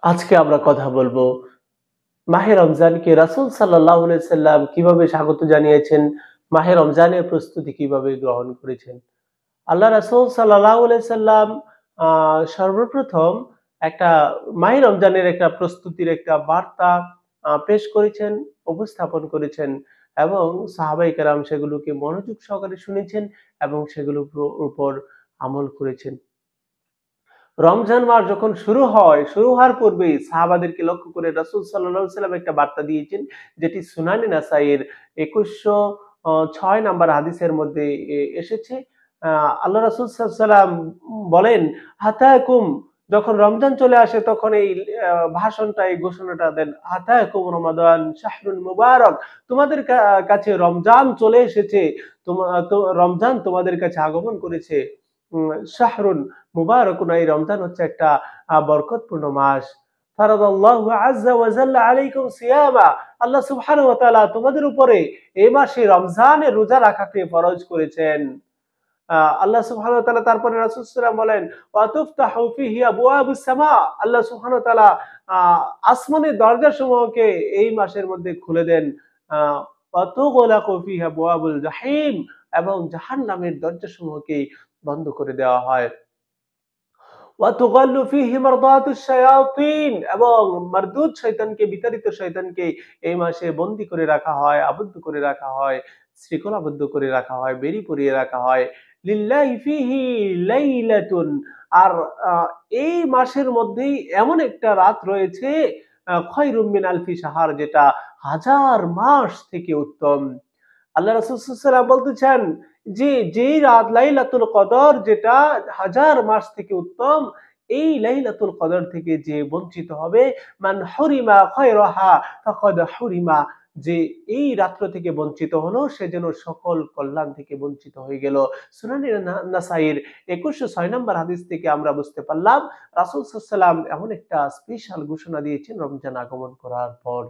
আজকে আমরা কথা বলবো মাহে রমজানকে রাসূল সাল্লাল্লাহু আলাইহি সাল্লাম কিভাবে স্বাগত জানিয়েছেন, মাহে রমজানের প্রস্তুতি কিভাবে গ্রহণ করেছেন। আল্লাহ রাসূল সাল্লাল্লাহু আলাইহি সাল্লাম আ সর্বপ্রথম একটা মাহে রমজানের একটা প্রস্তুতির একটা বার্তা পেশ করেছেন, উপস্থাপন করেছেন এবং সাহাবায়ে কেরাম সেগুলোকে মনোযোগ সহকারে শুনেছেন এবং সেগুলোর উপর আমল করেছেন। রমজান মাস যখন শুরু হওয়ার পূর্বেই সাহাবাদেরকে লক্ষ্য করে রাসূল সাল্লাল্লাহু আলাইহি ওয়াসাল্লাম একটা বার্তা দিয়েছেন, যেটি সুনানে নাসাইর ২১০৬ নাম্বার হাদিসের মধ্যে এসেছে। আ আল্লাহ রাসূল সাল্লাল্লাহু আলাইহি ওয়াসাল্লাম বলেন, "হাতাকুম" যখন রমজান চলে আসে তখন এই ভাষণটা, এই ঘোষণাটা দেন, "হাতাকুম রমাদান শাহরুন মুবারাক" তোমাদের কাছে রমজান চলে এসেছে। রমজান তোমাদের কাছে আগমন করেছে। শাহরুন মুবারাকুন, এই রমজান হচ্ছে একটা বরকতপূর্ণ মাস। ফারাদাল্লাহু আযজা ওয়া জাল্লা আলাইকুম সিয়ামা, আল্লাহ সুবহানাহু ওয়া তাআলা তোমাদের উপরে এই মাসে রমজানের রোজা রাখাকে ফরজ করেছেন। আল্লাহ সুবহানাহু ওয়া তাআলা তারপরে রাসূল সাল্লাল্লাহু আলাইহি ওয়াসাল্লাম বলেন, ওয়া তুফতাহু ফিহি আবওয়াবুস সামা, আল্লাহ সুবহানাহু ওয়া তাআলা আ আসমানের দরজাসমূহকে এই মাসের মধ্যে খুলে দেন। আ ওয়া তুগলাকু ফিহি আবওয়াবুল জাহিম, এবং জাহান্নামের দরজাসমূহকে বন্ধ করে দেওয়া হয়। ওয়াতুগাল্লু ফীহি মারদাতুশ শায়াতিন, এবং মারদুদ শয়তানকে, বিতাড়িত শয়তানকে এই মাসে বন্দী করে রাখা হয়, আবদ্ধ করে রাখা হয়, শৃঙ্খলাবদ্ধ করে রাখা হয়, বেড়ি পরিয়ে রাখা হয়। লিল্লাহি ফীহি লাইলাতুন, আর আ এই মাসের মধ্যেই এমন একটা রাত রয়েছে খায়রুম মিন আলফি শাহর, যেটা হাজার মাস থেকে উত্তম। আল্লাহ রাসূল সাল্লাল্লাহু আলাইহি ওয়াসাল্লাম বলতেছেন যে, যেই রাত লাইলাতুল কদর, যেটা হাজার মাস থেকে উত্তম, এই লাইলাতুল কদর থেকে যে বঞ্চিত হবে, মান হুরিমা খায়রাহা ফাকাদ হুরিমা, যে এই রাত্র থেকে বঞ্চিত হলো সে যেন সকল কল্যাণ থেকে বঞ্চিত হয়ে গেল। সুনানে নাসাইর ২১০৬ নম্বর হাদিস থেকে আমরা বুঝতে পারলাম রাসূল সাল্লাল্লাহু আলাইহি ওয়াসাল্লাম এমন একটা স্পেশাল ঘোষণা দিয়েছেন রমজান আগমন করার পর।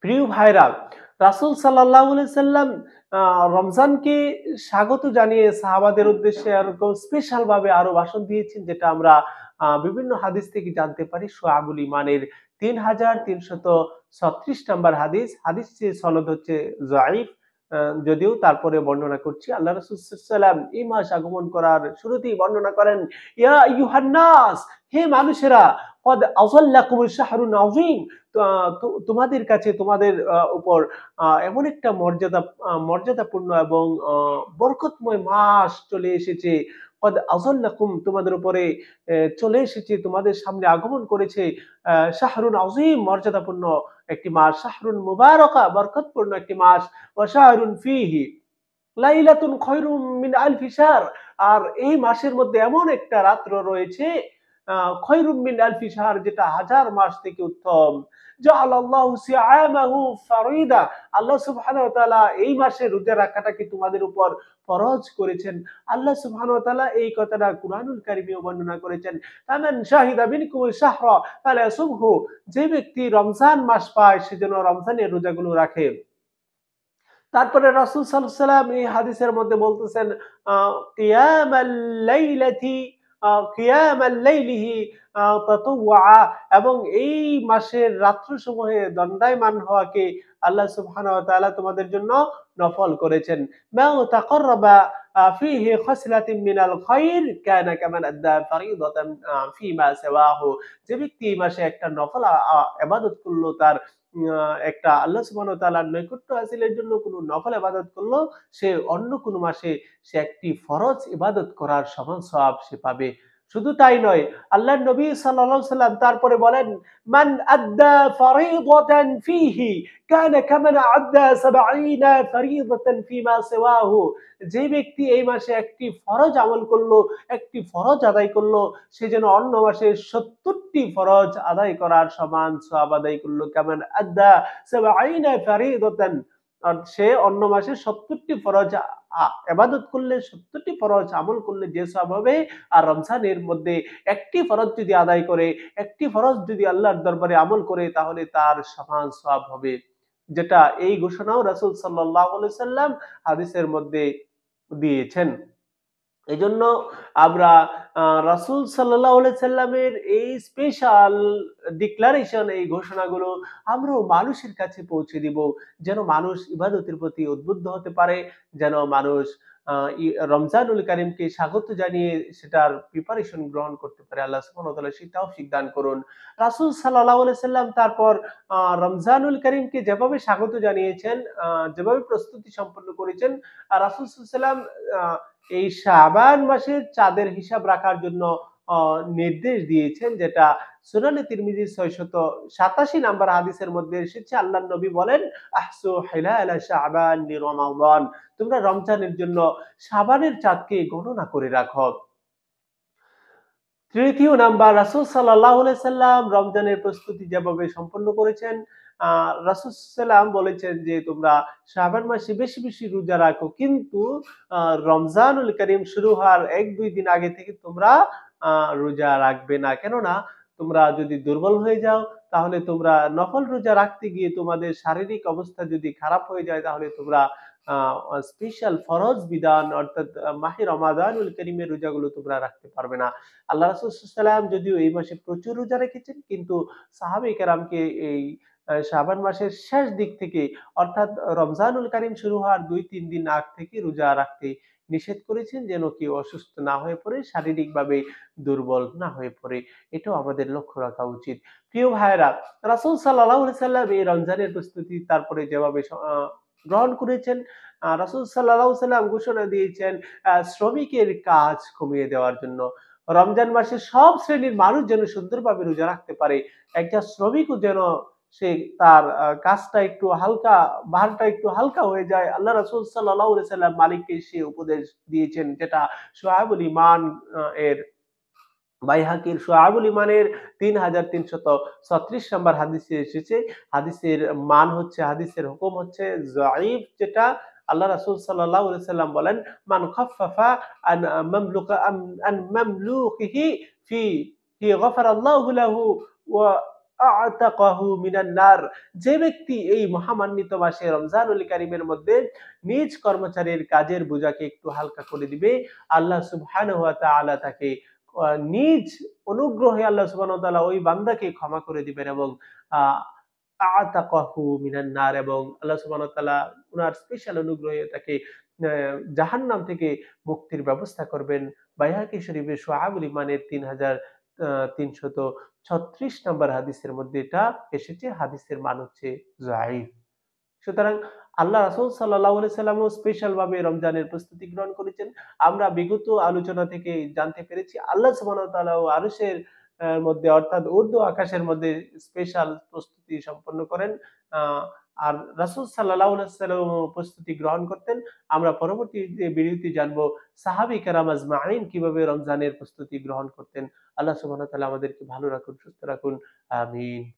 প্রিয় ভাইরা, রাসূল সাল্লাল্লাহু আলাইহি সাল্লাম আ রমজানকে স্বাগত জানিয়ে সাহাবাদের উদ্দেশ্যে এরকম স্পেশাল ভাবে আরো ভাষণ দিয়েছেন, যেটা আমরা বিভিন্ন হাদিস থেকে জানতে পারি। শুআবুল ঈমানের ৩৩৩৬ নাম্বার হাদিস। হাদিসটির সনদ হচ্ছে যায়ীফ। আ যদিও তারপরে বর্ণনা করছি। আল্লাহ রাসূল সাল্লাল্লাহু আলাইহি ওয়াসাল্লাম এই মাস আগমন করার শুরুতেই বর্ণনা করেন, ইয়া আইয়ুহান নাস, হে মানুষেরা, কদ আযাল্লাকুমুশ শাহরুন আযীম, তোমাদের কাছে, তোমাদের উপর এমন একটা মর্যাদাপূর্ণ এবং বরকতময় মাস চলে এসেছে। কদ আযাল্লাকুম, তোমাদের উপরে চলে এসেছে, তোমাদের সামনে আগমন করেছে শাহরুন আযীম, মর্যাদাপূর্ণ একটি মাস, শাহরুন মুবারাকা, বরকতপূর্ণ একটি মাস, ওয়া শাহরুন ফীহি লাইলাতুন খায়রুম মিন আলফি শাহর, আর এই মাসের মধ্যে এমন একটা রাত্র রয়েছে খায়রুম মিন আলফি শাহর, যেটা হাজার মাস থেকে উত্তম। জাআলাল্লাহু সিয়ামাহু ফারিদা, আল্লাহ সুবহানাহু ওয়া তাআলা এই মাসে রোজা রাখাটাকে তোমাদের উপর ফরজ করেছেন। আল্লাহ সুবহানাহু ওয়া তাআলা এই কথাটা কুরআনুল কারীমেও বর্ণনা করেছেন। ফামান শাহিদা মিনকুমুশ শাহরা ফালায়াসুমহু, যে ব্যক্তি রমজান মাস পায় সে যেন রমজানের রোজাগুলো রাখে। তারপরে রাসূল সাল্লাল্লাহু আলাইহি ওয়াসাল্লাম এই হাদিসের মধ্যে বলতেছেন, আ কিয়ামাল লাইলাতি কিয়ামাল লাইলিহি তাতাওয়া, এবং এই মাসের রাত্রসমূহে দণ্ডায়মান হওয়াকে আল্লাহ সুবহানাহু ওয়া তাআলা তোমাদের জন্য নফল করেছেন। মা তাকাররাবা ফীহি খাসলাতিন মিনাল খায়র কানা কামান আদ্দা ফারিদাতান ফীমা সিওয়াহু, যে ব্যক্তি এই মাসে একটা নফল ইবাদত করলো, তার একটা আল্লাহ সুবহানাহু ওয়া তাআলার নৈকট্য হাসিলের জন্য কোনো নফল ইবাদত করলো, সে অন্য কোনো মাসে সে একটি ফরজ ইবাদত করার সমান সওয়াব সে পাবে। শুধু তাই নয়, আল্লাহর নবী সাল্লাল্লাহু আলাইহি সাল্লাম তারপরে বলেন, মান আদ্দা ফারিদাতান ফীহি কানা কামান আদ্দা ৭০ ফারিদাতান ফীমা সিওয়াহু, যে ব্যক্তি এই মাসে একটি ফরজ আমল করলো, একটি ফরজ আদায় করলো, সে যেন অন্য মাসে ৭০ টি ফরজ আদায় করার সমান সওয়াব আদায় করলো। কামান আদ্দা ৭০ ফারিদাতান, আর সে অন্য মাসে ৭০ টি ফরজ ইবাদত করলে, ৭০ টি ফরজ আমল করলে যে সওয়াব হবে, আর রমজানের মধ্যে একটি ফরজ যদি আদায় করে, একটি ফরজ যদি আল্লাহর দরবারে আমল করে, তাহলে তার সমান সওয়াব হবে। যেটা এই ঘোষণাও রাসূল সাল্লাল্লাহু আলাইহি সাল্লাম হাদিসের মধ্যে দিয়েছেন। এজন্য আমরা রাসূল সাল্লাল্লাহু আলাইহি সাল্লামের এই স্পেশাল ডিক্লারেশন, এই ঘোষণাগুলো আমরাও মানুষের কাছে পৌঁছে দিব। যেন মানুষ ইবাদতের প্রতি উদ্বুদ্ধ হতে পারে, যেন মানুষ আ ই রমজানুল কারীমকে স্বাগত জানিয়ে সেটার প্রিপারেশন গ্রহণ করতে পারে। আল্লাহ সুবহানাহু ওয়া তাআলা সেই তৌফিক দান করুন। রাসূল সাল্লাল্লাহু আলাইহি সাল্লাম তারপর রমজানুল কারীমকে যেভাবে স্বাগত জানিয়েছেন, আ যেভাবে প্রস্তুতি সম্পন্ন করেছেন, রাসূল সাল্লাল্লাহু আলাইহি সাল্লাম আ এই শাবান মাসের চাঁদের হিসাব রাখার জন্য অ নির্দেশ দিয়েছেন, যেটা সুনানে তিরমিজির ৬৮৭ নাম্বার হাদিসের মধ্যে এসেছে। আল্লাহর নবী বলেন, "আহসু হিলালা শাবান লিরমাদান।" তোমরা রমজানের জন্য শাবানের চাঁদকে গণনা করে রাখো। তৃতীয় নাম্বার, রাসূল সাল্লাল্লাহু আলাইহি সাল্লাম রমজানের প্রস্তুতি যেভাবে সম্পন্ন করেছেন, আ রাসূল সাল্লাম বলেছেন যে, "তোমরা শাবান মাসে বেশি, বেশি রোজা রাখো। কিন্তু আ রমজানুল কারীম শুরু হওয়ার ১-২ দিন আগে থেকে তোমরা আ রোজা রাখবে না। কেননা তোমরা যদি দুর্বল হয়ে যাও, তাহলে তোমরা নফল রোজা রাখতে গিয়ে তোমাদের শারীরিক অবস্থা যদি খারাপ হয়ে যায়, তাহলে তোমরা আ স্পেশাল ফরজ বিধান অর্থাৎ মাহে রমাদানুল কারীমের রোজাগুলো তোমরা রাখতে পারবে না।" আল্লাহ রাসূল সাল্লাল্লাহু আলাইহি যদিও এই মাসে প্রচুর রোজা রেখেছেন, কিন্তু সাহাবায়ে কেরামকে এই শাবান মাসের শেষ দিক থেকে, অর্থাৎ রমজানুল কারীম শুরু হওয়ার ২-৩ দিন আগ থেকে রোজা রাখতে নিষেধ করেছেন, যেন কেউ অসুস্থ না হয়ে পড়ে, শারীরিকভাবে দুর্বল না হয়ে পড়ে। এটাও আমাদের লক্ষ্য রাখা উচিত। প্রিয় ভাইয়েরা, রাসূল সাল্লাল্লাহু আলাইহি সাল্লাম এই রমজানের প্রস্তুতি তারপরে যেভাবে গ্রহণ করেছেন, রাসূল সাল্লাল্লাহু আলাইহি সাল্লাম ঘোষণা দিয়েছেন শ্রমিকের কাজ কমিয়ে দেওয়ার জন্য। রমজান মাসে সব শ্রেণীর মানুষ যেন সুন্দরভাবে রোজা রাখতে পারে। একটা শ্রমিকও যেন সে তার কাজটা একটু হালকা, ভারটা একটু হালকা হয়ে যায়। আল্লাহ রাসূল সাল্লাল্লাহু আলাইহি সাল্লাম মালিককে সে উপদেশ দিয়েছেন, যেটা শুআয়বুল ঈমান এর বাইহাকির শুআবুল ঈমানের ৩৩৩৬ নাম্বার হাদিসে এসেছে। হাদিসের মান হচ্ছে, হাদিসের হুকুম হচ্ছে যঈফ, যেটা আল্লাহ রাসূল সাল্লাল্লাহু আলাইহি সাল্লাম বলেন, "মান খাফফাফা আন মামলুকা আন মামলুকিহি ফি গাফারাল্লাহু লাহু ওয়া আ'তাকাহু মিনান নার।" যে ব্যক্তি এই মহামান্বিত মাসে রমজানুল কারীমের মধ্যে নিজ কর্মচারীর কাজের বোঝাকে একটু হালকা করে দিবে, আল্লাহ সুবহানাহু ওয়া তাআলা তাকে নিজ অনুগ্রহে আল্লাহ সুবহানাহু ওয়া তাআলা ওই বান্দাকে ক্ষমা করে দিবেন, এবং আ আ'তাকাহু মিনান নার, এবং আল্লাহ সুবহানাহু ওয়া তাআলা উনার স্পেশাল অনুগ্রহে তাকে জাহান্নাম থেকে মুক্তির ব্যবস্থা করবেন। বাইহাকী শরীফের শুআবুল ঈমানের ৩৩৩৬ নাম্বার হাদিসের মধ্যে এটা এসেছে। হাদিসের মান হচ্ছে যায়ীফ। সুতরাং আল্লাহ রাসূল সাল্লাল্লাহু আলাইহি সাল্লামও স্পেশাল ভাবে রমজানের প্রস্তুতি গ্রহণ করেছেন। আমরা বিগত আলোচনা থেকে জানতে পেরেছি আল্লাহ সুবহানাহু ওয়া তাআলাও আরশের মধ্যে, অর্থাৎ ঊর্ধ্ব আকাশের মধ্যে স্পেশাল প্রস্তুতি সম্পন্ন করেন। আ আর রাসূল সাল্লাল্লাহু আলাইহি সাল্লামও প্রস্তুতি গ্রহণ করতেন। আমরা পরবর্তী যে ভিডিওতে জানবো সাহাবী কেরাম আজমাইন কিভাবে রমজানের প্রস্তুতি গ্রহণ করতেন। আল্লাহ সুবহানাহু ওয়া তাআলা আমাদেরকে ভালো রাখুন, সুস্থ রাখুন। আমিন।